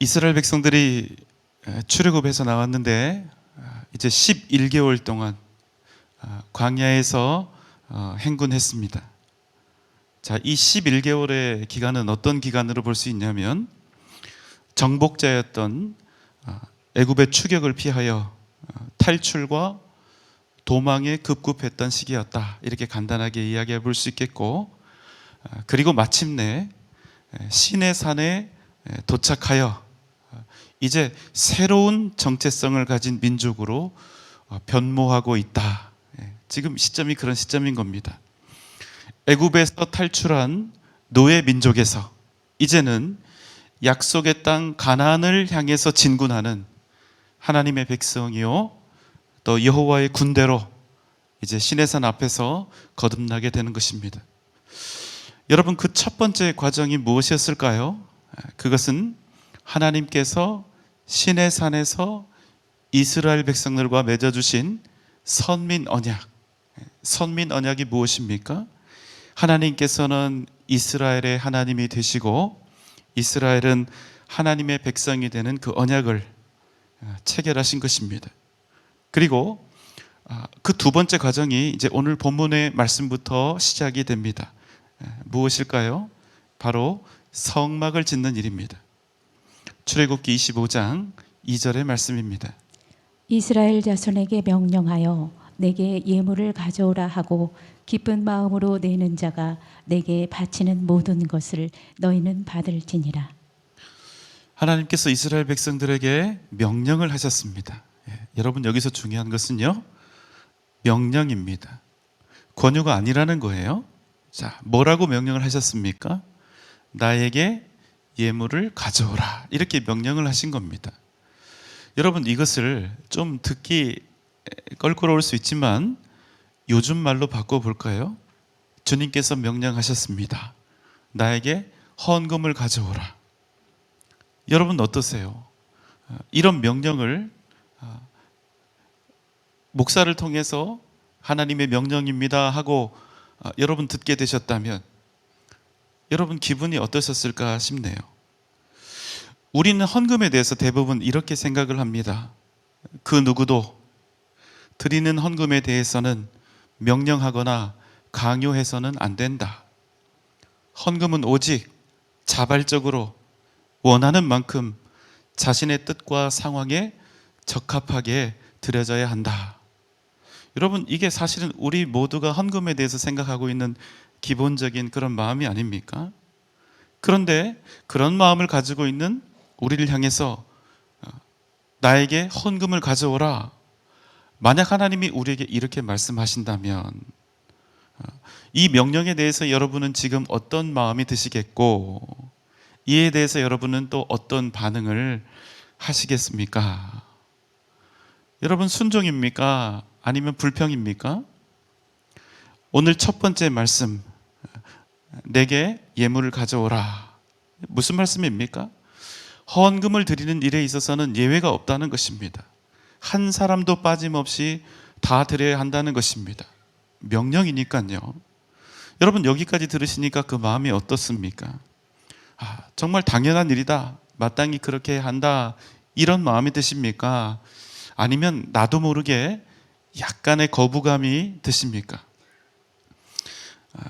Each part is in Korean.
이스라엘 백성들이 출애굽해서 나왔는데 이제 11개월 동안 광야에서 행군했습니다. 자, 이 11개월의 기간은 어떤 기간으로 볼 수 있냐면 정복자였던 애굽의 추격을 피하여 탈출과 도망에 급급했던 시기였다. 이렇게 간단하게 이야기해 볼 수 있겠고, 그리고 마침내 시내산에 도착하여 이제 새로운 정체성을 가진 민족으로 변모하고 있다. 지금 시점이 그런 시점인 겁니다. 애굽에서 탈출한 노예 민족에서 이제는 약속의 땅 가나안을 향해서 진군하는 하나님의 백성이요, 또 여호와의 군대로 이제 시내산 앞에서 거듭나게 되는 것입니다. 여러분, 그 첫 번째 과정이 무엇이었을까요? 그것은 하나님께서 시내산에서 이스라엘 백성들과 맺어주신 선민 언약. 선민 언약이 무엇입니까? 하나님께서는 이스라엘의 하나님이 되시고 이스라엘은 하나님의 백성이 되는 그 언약을 체결하신 것입니다. 그리고 그 두 번째 과정이 이제 오늘 본문의 말씀부터 시작이 됩니다. 무엇일까요? 바로 성막을 짓는 일입니다. 출애굽기 25장 2절의 말씀입니다. 이스라엘 자손에게 명령하여 내게 예물을 가져오라 하고 기쁜 마음으로 내는 자가 내게 바치는 모든 것을 너희는 받을지니라. 하나님께서 이스라엘 백성들에게 명령을 하셨습니다. 여러분, 여기서 중요한 것은요, 명령입니다. 권유가 아니라는 거예요. 자, 뭐라고 명령을 하셨습니까? 나에게 예물을 가져오라. 이렇게 명령을 하신 겁니다. 여러분, 이것을 좀 듣기 껄끄러울 수 있지만 요즘 말로 바꿔볼까요? 주님께서 명령하셨습니다. 나에게 헌금을 가져오라. 여러분 어떠세요? 이런 명령을 목사를 통해서 하나님의 명령입니다 하고 여러분 듣게 되셨다면 여러분 기분이 어떠셨을까 싶네요. 우리는 헌금에 대해서 대부분 이렇게 생각을 합니다. 그 누구도 드리는 헌금에 대해서는 명령하거나 강요해서는 안 된다. 헌금은 오직 자발적으로 원하는 만큼 자신의 뜻과 상황에 적합하게 드려져야 한다. 여러분, 이게 사실은 우리 모두가 헌금에 대해서 생각하고 있는 기본적인 그런 마음이 아닙니까? 그런데 그런 마음을 가지고 있는 우리를 향해서 나에게 헌금을 가져오라. 만약 하나님이 우리에게 이렇게 말씀하신다면 이 명령에 대해서 여러분은 지금 어떤 마음이 드시겠고, 이에 대해서 여러분은 또 어떤 반응을 하시겠습니까? 여러분, 순종입니까? 아니면 불평입니까? 오늘 첫 번째 말씀, 내게 예물을 가져오라. 무슨 말씀입니까? 헌금을 드리는 일에 있어서는 예외가 없다는 것입니다. 한 사람도 빠짐없이 다 드려야 한다는 것입니다. 명령이니까요. 여러분, 여기까지 들으시니까 그 마음이 어떻습니까? 정말 당연한 일이다, 마땅히 그렇게 한다, 이런 마음이 드십니까? 아니면 나도 모르게 약간의 거부감이 드십니까?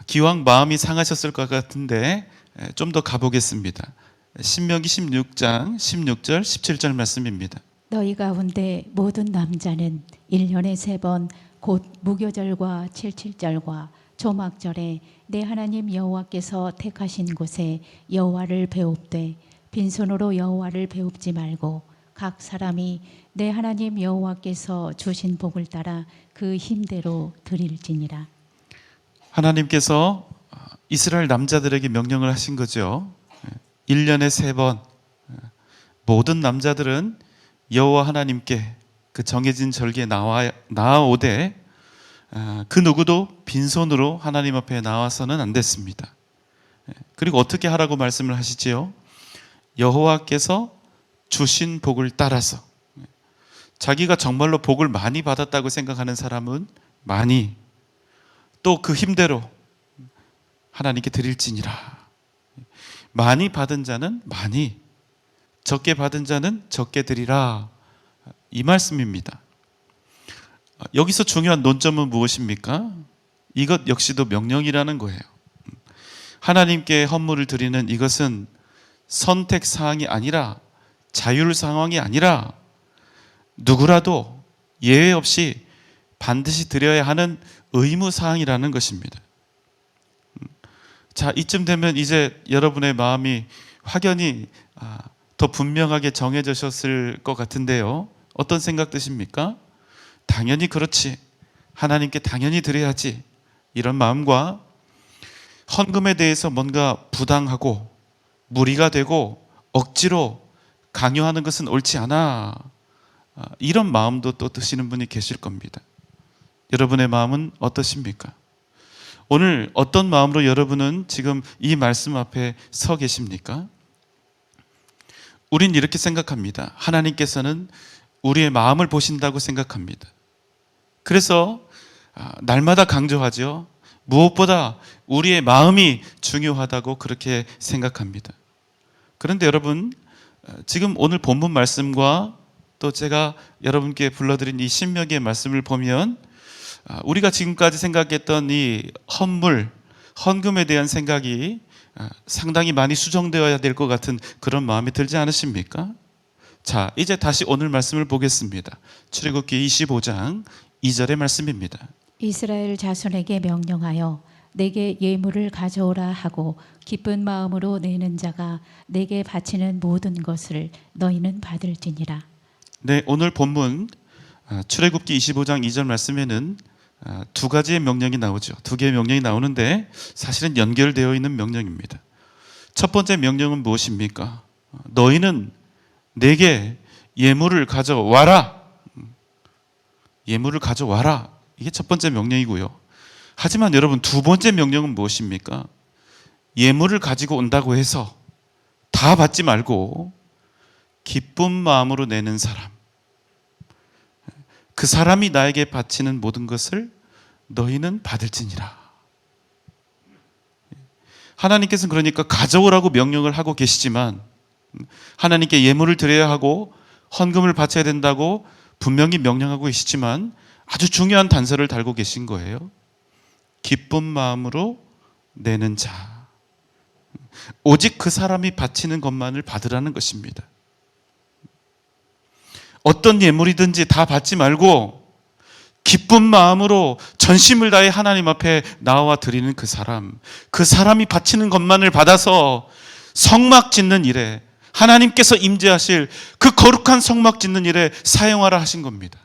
기왕 마음이 상하셨을 것 같은데 좀 더 가보겠습니다. 신명기 16장 16절 17절 말씀입니다. 너희 가운데 모든 남자는 1년에 3번 곧 무교절과 칠칠절과 조막절에 내 하나님 여호와께서 택하신 곳에 여호와를 배웁되 빈손으로 여호와를 배웁지 말고 각 사람이 내 하나님 여호와께서 주신 복을 따라 그 힘대로 드릴지니라. 하나님께서 이스라엘 남자들에게 명령을 하신 거죠. 1년에 3번 모든 남자들은 여호와 하나님께 그 정해진 절기에 나아오되 그 누구도 빈손으로 하나님 앞에 나와서는 안 됐습니다. 그리고 어떻게 하라고 말씀을 하시지요? 여호와께서 주신 복을 따라서. 자기가 정말로 복을 많이 받았다고 생각하는 사람은 많이, 또 그 힘대로 하나님께 드릴지니라. 많이 받은 자는 많이, 적게 받은 자는 적게 드리라. 이 말씀입니다. 여기서 중요한 논점은 무엇입니까? 이것 역시도 명령이라는 거예요. 하나님께 헌물을 드리는 이것은 선택 사항이 아니라, 자율 상황이 아니라 누구라도 예외 없이 반드시 드려야 하는 의무 사항이라는 것입니다. 자, 이쯤 되면 이제 여러분의 마음이 확연히 더 분명하게 정해지셨을 것 같은데요. 어떤 생각 드십니까? 당연히 그렇지. 하나님께 당연히 드려야지. 이런 마음과 헌금에 대해서 뭔가 부당하고 무리가 되고 억지로 강요하는 것은 옳지 않아. 이런 마음도 또 드시는 분이 계실 겁니다. 여러분의 마음은 어떠십니까? 오늘 어떤 마음으로 여러분은 지금 이 말씀 앞에 서 계십니까? 우린 이렇게 생각합니다. 하나님께서는 우리의 마음을 보신다고 생각합니다. 그래서 날마다 강조하죠. 무엇보다 우리의 마음이 중요하다고 그렇게 생각합니다. 그런데 여러분, 지금 오늘 본문 말씀과 또 제가 여러분께 불러드린 이 신명기의 말씀을 보면 우리가 지금까지 생각했던 이 헌물, 헌금에 대한 생각이 상당히 많이 수정되어야 될 것 같은 그런 마음이 들지 않으십니까? 자, 이제 다시 오늘 말씀을 보겠습니다. 출애굽기 25장 2절의 말씀입니다. 이스라엘 자손에게 명령하여 내게 예물을 가져오라 하고 기쁜 마음으로 내는 자가 내게 바치는 모든 것을 너희는 받을지니라. 네, 오늘 본문 출애굽기 25장 2절 말씀에는 두 가지의 명령이 나오죠. 두 개의 명령이 나오는데 사실은 연결되어 있는 명령입니다. 첫 번째 명령은 무엇입니까? 너희는 내게 예물을 가져와라. 예물을 가져와라. 이게 첫 번째 명령이고요. 하지만 여러분, 두 번째 명령은 무엇입니까? 예물을 가지고 온다고 해서 다 받지 말고 기쁜 마음으로 내는 사람, 그 사람이 나에게 바치는 모든 것을 너희는 받을지니라. 하나님께서는 그러니까 가져오라고 명령을 하고 계시지만 하나님께 예물을 드려야 하고 헌금을 바쳐야 된다고 분명히 명령하고 계시지만 아주 중요한 단서를 달고 계신 거예요. 기쁜 마음으로 내는 자, 오직 그 사람이 바치는 것만을 받으라는 것입니다. 어떤 예물이든지 다 받지 말고 기쁜 마음으로 전심을 다해 하나님 앞에 나와 드리는 그 사람이 바치는 것만을 받아서 성막 짓는 일에, 하나님께서 임재하실 그 거룩한 성막 짓는 일에 사용하라 하신 겁니다.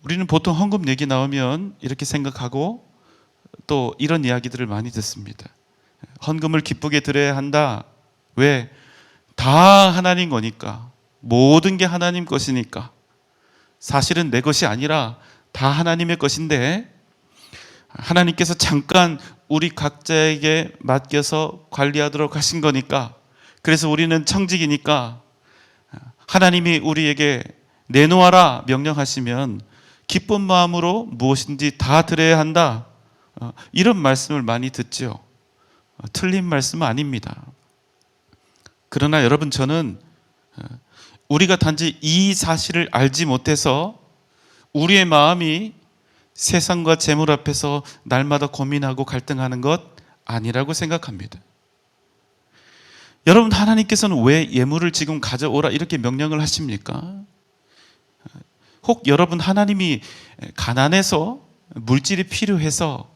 우리는 보통 헌금 얘기 나오면 이렇게 생각하고 또 이런 이야기들을 많이 듣습니다. 헌금을 기쁘게 드려야 한다. 왜? 다 하나님 거니까. 모든 게 하나님 것이니까. 사실은 내 것이 아니라 다 하나님의 것인데 하나님께서 잠깐 우리 각자에게 맡겨서 관리하도록 하신 거니까, 그래서 우리는 청직이니까 하나님이 우리에게 내놓아라 명령하시면 기쁜 마음으로 무엇인지 다 드려야 한다. 이런 말씀을 많이 듣죠. 틀린 말씀은 아닙니다. 그러나 여러분, 저는 우리가 단지 이 사실을 알지 못해서 우리의 마음이 세상과 재물 앞에서 날마다 고민하고 갈등하는 것 아니라고 생각합니다. 여러분, 하나님께서는 왜 예물을 지금 가져오라 이렇게 명령을 하십니까? 혹 여러분, 하나님이 가난해서 물질이 필요해서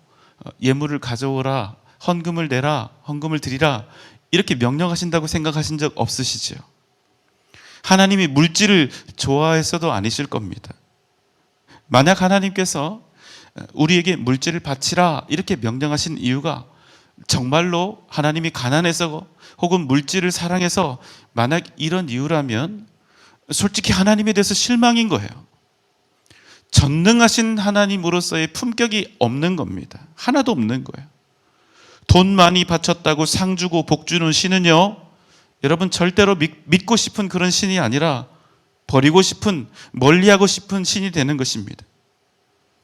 예물을 가져오라, 헌금을 내라, 헌금을 드리라 이렇게 명령하신다고 생각하신 적 없으시죠? 하나님이 물질을 좋아해서도 아니실 겁니다. 만약 하나님께서 우리에게 물질을 바치라 이렇게 명령하신 이유가 정말로 하나님이 가난해서 혹은 물질을 사랑해서 만약 이런 이유라면 솔직히 하나님에 대해서 실망인 거예요. 전능하신 하나님으로서의 품격이 없는 겁니다. 하나도 없는 거예요. 돈 많이 바쳤다고 상 주고 복 주는 신은요, 여러분 절대로 믿고 싶은 그런 신이 아니라 버리고 싶은, 멀리하고 싶은 신이 되는 것입니다.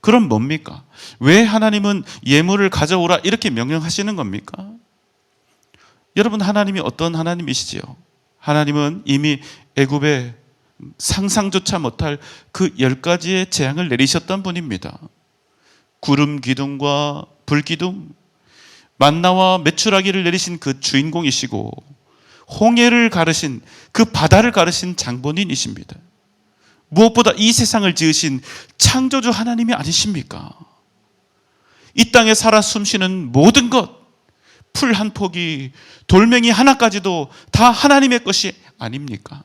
그럼 뭡니까? 왜 하나님은 예물을 가져오라 이렇게 명령하시는 겁니까? 여러분, 하나님이 어떤 하나님이시지요? 하나님은 이미 애굽에 상상조차 못할 그 10가지의 재앙을 내리셨던 분입니다. 구름 기둥과 불 기둥, 만나와 메추라기를 내리신 그 주인공이시고, 홍해를 가르신, 그 바다를 가르신 장본인이십니다. 무엇보다 이 세상을 지으신 창조주 하나님이 아니십니까? 이 땅에 살아 숨쉬는 모든 것, 풀 한 포기, 돌멩이 하나까지도 다 하나님의 것이 아닙니까?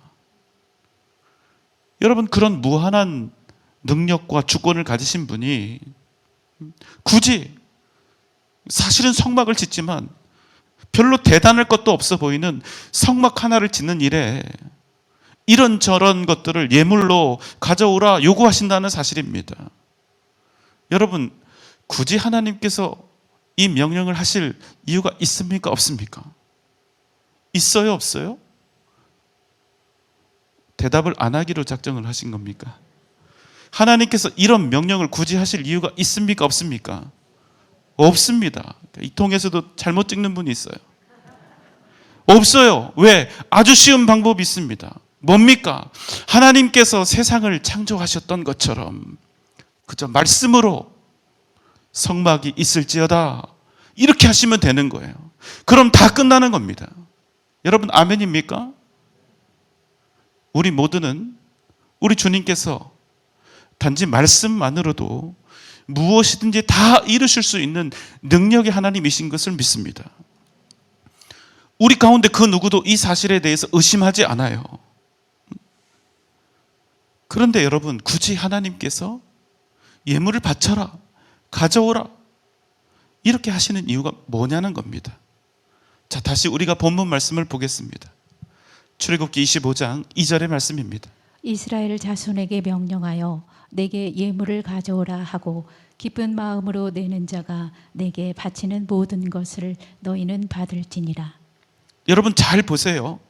여러분, 그런 무한한 능력과 주권을 가지신 분이 굳이, 사실은 성막을 짓지만 별로 대단할 것도 없어 보이는 성막 하나를 짓는 일에 이런저런 것들을 예물로 가져오라 요구하신다는 사실입니다. 여러분, 굳이 하나님께서 이 명령을 하실 이유가 있습니까? 없습니까? 있어요? 없어요? 대답을 안 하기로 작정을 하신 겁니까? 하나님께서 이런 명령을 굳이 하실 이유가 있습니까? 없습니까? 없습니다. 이 통에서도 잘못 찍는 분이 있어요. 없어요. 왜? 아주 쉬운 방법이 있습니다. 뭡니까? 하나님께서 세상을 창조하셨던 것처럼 그저 말씀으로 성막이 있을지어다, 이렇게 하시면 되는 거예요. 그럼 다 끝나는 겁니다. 여러분, 아멘입니까? 우리 모두는 우리 주님께서 단지 말씀만으로도 무엇이든지 다 이루실 수 있는 능력의 하나님이신 것을 믿습니다. 우리 가운데 그 누구도 이 사실에 대해서 의심하지 않아요. 그런데 여러분, 굳이 하나님께서 예물을 바쳐라, 가져오라, 이렇게 하시는 이유가 뭐냐는 겁니다. 자, 다시 우리가 본문 말씀을 보겠습니다. 출애굽기 25장 2절의 말씀입니다. 이스라엘 자손에게 명령하여 내게 예물을 가져오라 하고 기쁜 마음으로 내는 자가 내게 바치는 모든 것을 너희는 받을지니라. 여러분, 잘 보세요.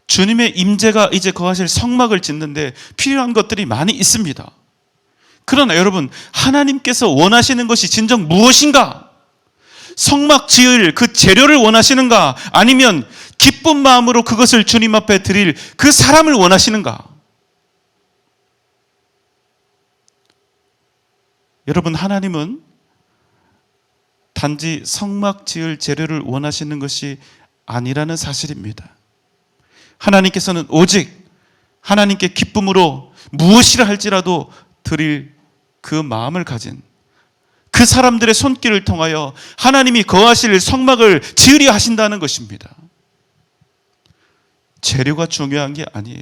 주님의 임재가 이제 거하실 성막을 짓는데 필요한 것들이 많이 있습니다. 그러나 여러분, 하나님께서 원하시는 것이 진정 무엇인가? 성막 지을 그 재료를 원하시는가? 아니면 기쁜 마음으로 그것을 주님 앞에 드릴 그 사람을 원하시는가? 여러분, 하나님은 단지 성막 지을 재료를 원하시는 것이 아니라는 사실입니다. 하나님께서는 오직 하나님께 기쁨으로 무엇이라 할지라도 드릴 그 마음을 가진 그 사람들의 손길을 통하여 하나님이 거하실 성막을 지으려 하신다는 것입니다. 재료가 중요한 게 아니에요.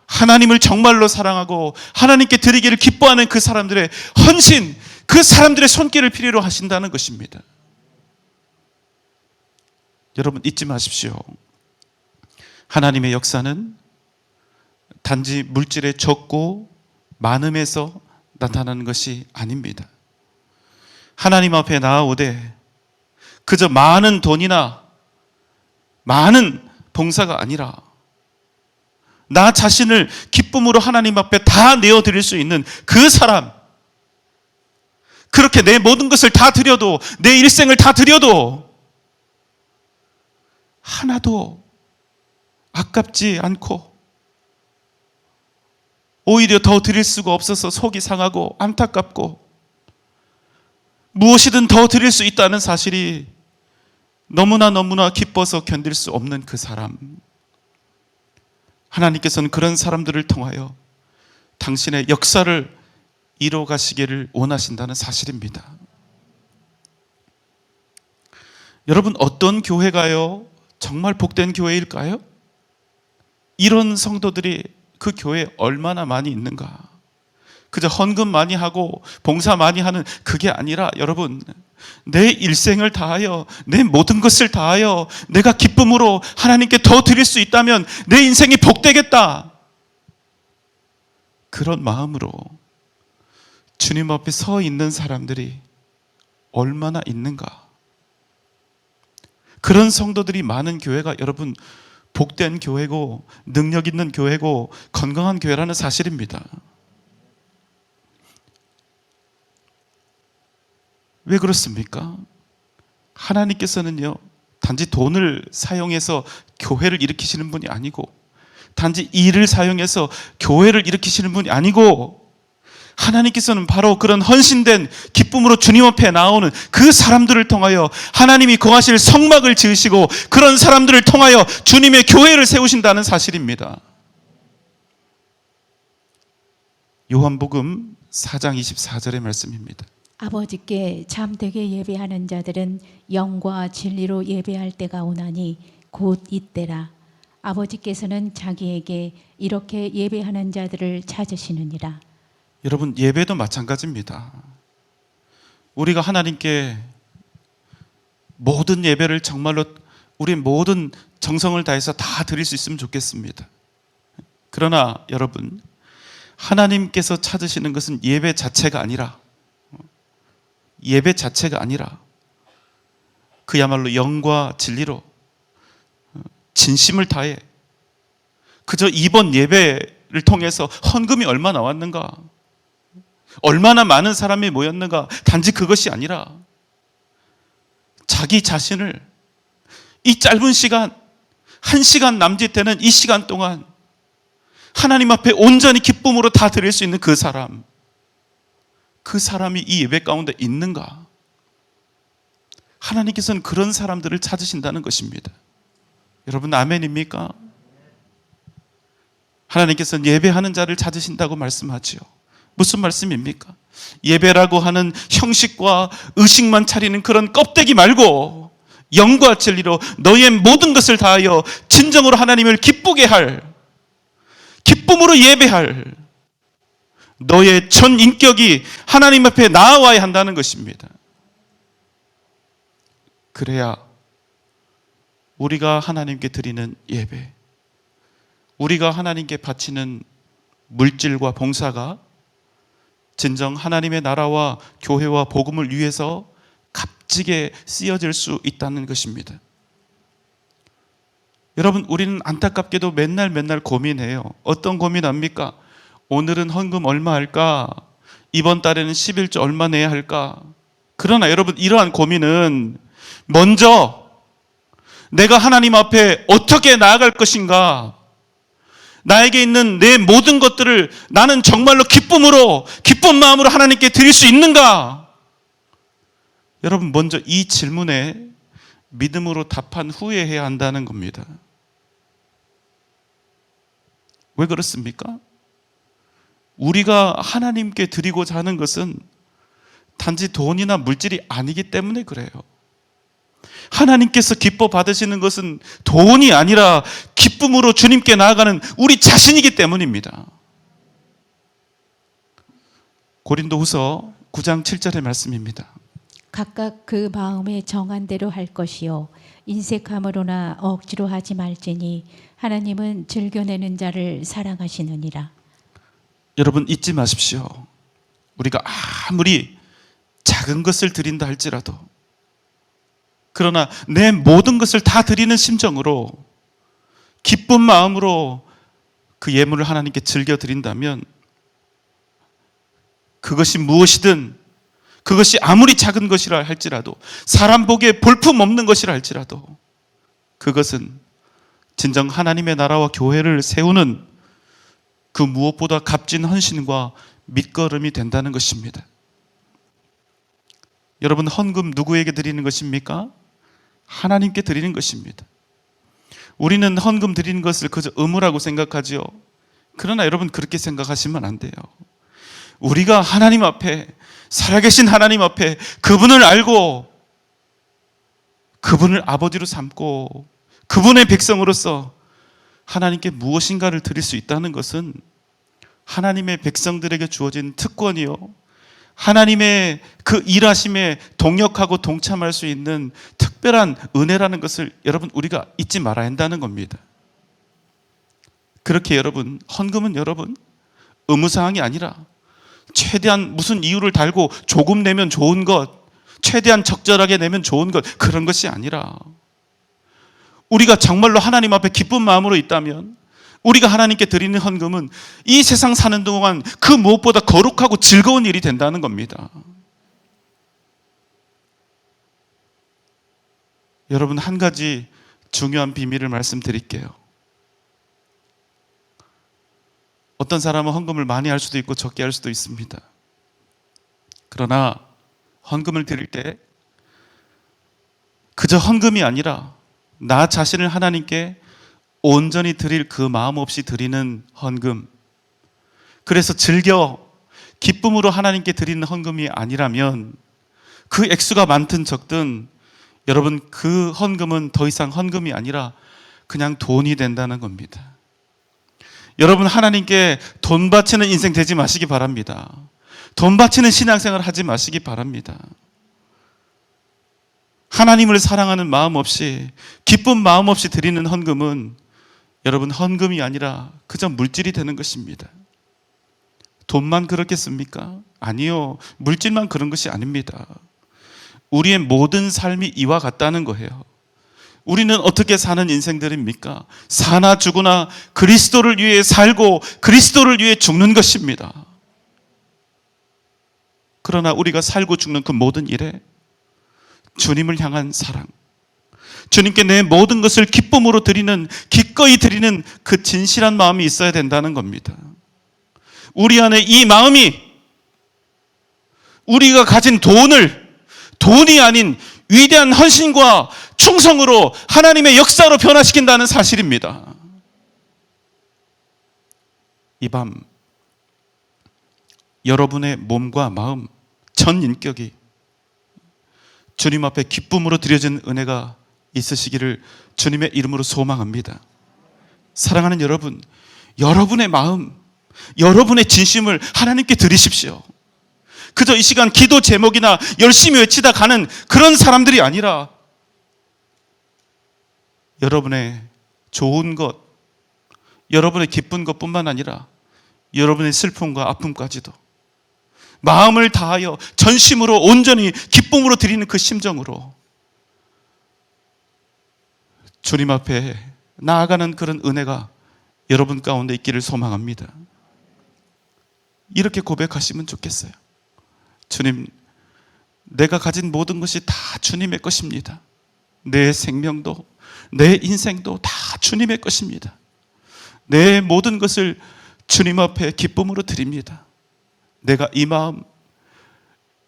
하나님을 정말로 사랑하고 하나님께 드리기를 기뻐하는 그 사람들의 헌신, 그 사람들의 손길을 필요로 하신다는 것입니다. 여러분, 잊지 마십시오. 하나님의 역사는 단지 물질의 적고 많음에서 나타나는 것이 아닙니다. 하나님 앞에 나아오되 그저 많은 돈이나 많은 봉사가 아니라 나 자신을 기쁨으로 하나님 앞에 다 내어드릴 수 있는 그 사람, 그렇게 내 모든 것을 다 드려도, 내 일생을 다 드려도 하나도 아깝지 않고 오히려 더 드릴 수가 없어서 속이 상하고 안타깝고 무엇이든 더 드릴 수 있다는 사실이 너무나 기뻐서 견딜 수 없는 그 사람, 하나님께서는 그런 사람들을 통하여 당신의 역사를 이뤄 가시기를 원하신다는 사실입니다. 여러분, 어떤 교회가요 정말 복된 교회일까요? 이런 성도들이 그 교회에 얼마나 많이 있는가? 그저 헌금 많이 하고 봉사 많이 하는 그게 아니라, 여러분, 내 일생을 다하여 내 모든 것을 다하여 내가 기쁨으로 하나님께 더 드릴 수 있다면 내 인생이 복되겠다, 그런 마음으로 주님 앞에 서 있는 사람들이 얼마나 있는가? 그런 성도들이 많은 교회가 여러분 복된 교회고 능력 있는 교회고 건강한 교회라는 사실입니다. 왜 그렇습니까? 하나님께서는요 단지 돈을 사용해서 교회를 일으키시는 분이 아니고, 단지 일을 사용해서 교회를 일으키시는 분이 아니고, 하나님께서는 바로 그런 헌신된 기쁨으로 주님 앞에 나오는 그 사람들을 통하여 하나님이 거하실 성막을 지으시고, 그런 사람들을 통하여 주님의 교회를 세우신다는 사실입니다. 요한복음 4장 24절의 말씀입니다. 아버지께 참되게 예배하는 자들은 영과 진리로 예배할 때가 오나니 곧 이때라. 아버지께서는 자기에게 이렇게 예배하는 자들을 찾으시느니라. 여러분, 예배도 마찬가지입니다. 우리가 하나님께 모든 예배를 정말로 우리 모든 정성을 다해서 다 드릴 수 있으면 좋겠습니다. 그러나 여러분, 하나님께서 찾으시는 것은 예배 자체가 아니라 그야말로 영과 진리로 진심을 다해, 그저 이번 예배를 통해서 헌금이 얼마 나왔는가, 얼마나 많은 사람이 모였는가, 단지 그것이 아니라 자기 자신을 이 짧은 시간, 1시간 남짓되는 이 시간 동안 하나님 앞에 온전히 기쁨으로 다 드릴 수 있는 그 사람이 이 예배 가운데 있는가? 하나님께서는 그런 사람들을 찾으신다는 것입니다. 여러분, 아멘입니까? 하나님께서는 예배하는 자를 찾으신다고 말씀하지요. 무슨 말씀입니까? 예배라고 하는 형식과 의식만 차리는 그런 껍데기 말고 영과 진리로 너의 모든 것을 다하여 진정으로 하나님을 기쁘게 할, 기쁨으로 예배할 너의 전 인격이 하나님 앞에 나아와야 한다는 것입니다. 그래야 우리가 하나님께 드리는 예배, 우리가 하나님께 바치는 물질과 봉사가 진정 하나님의 나라와 교회와 복음을 위해서 값지게 쓰여질 수 있다는 것입니다. 여러분, 우리는 안타깝게도 맨날 고민해요. 어떤 고민합니까? 오늘은 헌금 얼마 할까? 이번 달에는 11조 얼마 내야 할까? 그러나 여러분, 이러한 고민은 먼저 내가 하나님 앞에 어떻게 나아갈 것인가, 나에게 있는 내 모든 것들을 나는 정말로 기쁜 마음으로 하나님께 드릴 수 있는가? 여러분, 먼저 이 질문에 믿음으로 답한 후에 해야 한다는 겁니다. 왜 그렇습니까? 우리가 하나님께 드리고자 하는 것은 단지 돈이나 물질이 아니기 때문에 그래요. 하나님께서 기뻐 받으시는 것은 돈이 아니라 기쁨으로 주님께 나아가는 우리 자신이기 때문입니다. 고린도후서 9장 7절의 말씀입니다. 각각 그 마음에 정한 대로 할 것이요 인색함으로나 억지로 하지 말지니 하나님은 즐겨내는 자를 사랑하시느니라. 여러분, 잊지 마십시오. 우리가 아무리 작은 것을 드린다 할지라도, 그러나 내 모든 것을 다 드리는 심정으로 기쁜 마음으로 그 예물을 하나님께 즐겨 드린다면, 그것이 무엇이든, 그것이 아무리 작은 것이라 할지라도, 사람 보기에 볼품없는 것이라 할지라도, 그것은 진정 하나님의 나라와 교회를 세우는 그 무엇보다 값진 헌신과 밑거름이 된다는 것입니다. 여러분, 헌금 누구에게 드리는 것입니까? 하나님께 드리는 것입니다. 우리는 헌금 드리는 것을 그저 의무라고 생각하지요. 그러나 여러분, 그렇게 생각하시면 안 돼요. 우리가 하나님 앞에, 살아계신 하나님 앞에 그분을 알고 그분을 아버지로 삼고 그분의 백성으로서 하나님께 무엇인가를 드릴 수 있다는 것은 하나님의 백성들에게 주어진 특권이요, 하나님의 그 일하심에 동역하고 동참할 수 있는 특별한 은혜라는 것을 여러분, 우리가 잊지 말아야 한다는 겁니다. 그렇게 여러분, 헌금은 여러분 의무사항이 아니라 최대한 무슨 이유를 달고 조금 내면 좋은 것, 최대한 적절하게 내면 좋은 것, 그런 것이 아니라 우리가 정말로 하나님 앞에 기쁜 마음으로 있다면 우리가 하나님께 드리는 헌금은 이 세상 사는 동안 그 무엇보다 거룩하고 즐거운 일이 된다는 겁니다. 여러분, 한 가지 중요한 비밀을 말씀드릴게요. 어떤 사람은 헌금을 많이 할 수도 있고 적게 할 수도 있습니다. 그러나 헌금을 드릴 때 그저 헌금이 아니라 나 자신을 하나님께 온전히 드릴 그 마음 없이 드리는 헌금, 그래서 즐겨 기쁨으로 하나님께 드리는 헌금이 아니라면 그 액수가 많든 적든 여러분, 그 헌금은 더 이상 헌금이 아니라 그냥 돈이 된다는 겁니다. 여러분, 하나님께 돈 바치는 인생 되지 마시기 바랍니다. 돈 바치는 신앙생활 하지 마시기 바랍니다. 하나님을 사랑하는 마음 없이, 기쁜 마음 없이 드리는 헌금은 여러분, 헌금이 아니라 그저 물질이 되는 것입니다. 돈만 그렇겠습니까? 아니요. 물질만 그런 것이 아닙니다. 우리의 모든 삶이 이와 같다는 거예요. 우리는 어떻게 사는 인생들입니까? 사나 죽으나 그리스도를 위해 살고 그리스도를 위해 죽는 것입니다. 그러나 우리가 살고 죽는 그 모든 일에 주님을 향한 사랑, 주님께 내 모든 것을 기쁨으로 드리는, 기꺼이 드리는 그 진실한 마음이 있어야 된다는 겁니다. 우리 안에 이 마음이 우리가 가진 돈이 아닌 위대한 헌신과 충성으로 하나님의 역사로 변화시킨다는 사실입니다. 이 밤 여러분의 몸과 마음, 전 인격이 주님 앞에 기쁨으로 드려진 은혜가 있으시기를 주님의 이름으로 소망합니다. 사랑하는 여러분, 여러분의 마음, 여러분의 진심을 하나님께 드리십시오. 그저 이 시간 기도 제목이나 열심히 외치다 가는 그런 사람들이 아니라 여러분의 좋은 것, 여러분의 기쁜 것뿐만 아니라 여러분의 슬픔과 아픔까지도 마음을 다하여 전심으로 온전히 기쁨으로 드리는 그 심정으로 주님 앞에 나아가는 그런 은혜가 여러분 가운데 있기를 소망합니다. 이렇게 고백하시면 좋겠어요. 주님, 내가 가진 모든 것이 다 주님의 것입니다. 내 생명도, 내 인생도 다 주님의 것입니다. 내 모든 것을 주님 앞에 기쁨으로 드립니다. 내가 이 마음,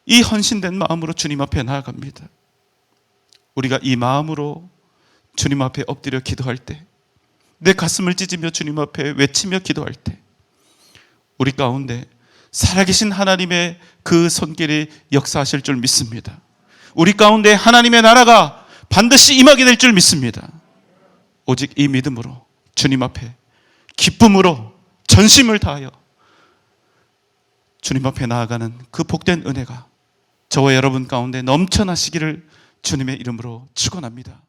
이 헌신된 마음으로 주님 앞에 나아갑니다. 우리가 이 마음으로 주님 앞에 엎드려 기도할 때, 내 가슴을 찢으며 주님 앞에 외치며 기도할 때 우리 가운데 살아계신 하나님의 그 손길이 역사하실 줄 믿습니다. 우리 가운데 하나님의 나라가 반드시 임하게 될 줄 믿습니다. 오직 이 믿음으로 주님 앞에 기쁨으로 전심을 다하여 주님 앞에 나아가는 그 복된 은혜가 저와 여러분 가운데 넘쳐나시기를 주님의 이름으로 축원합니다.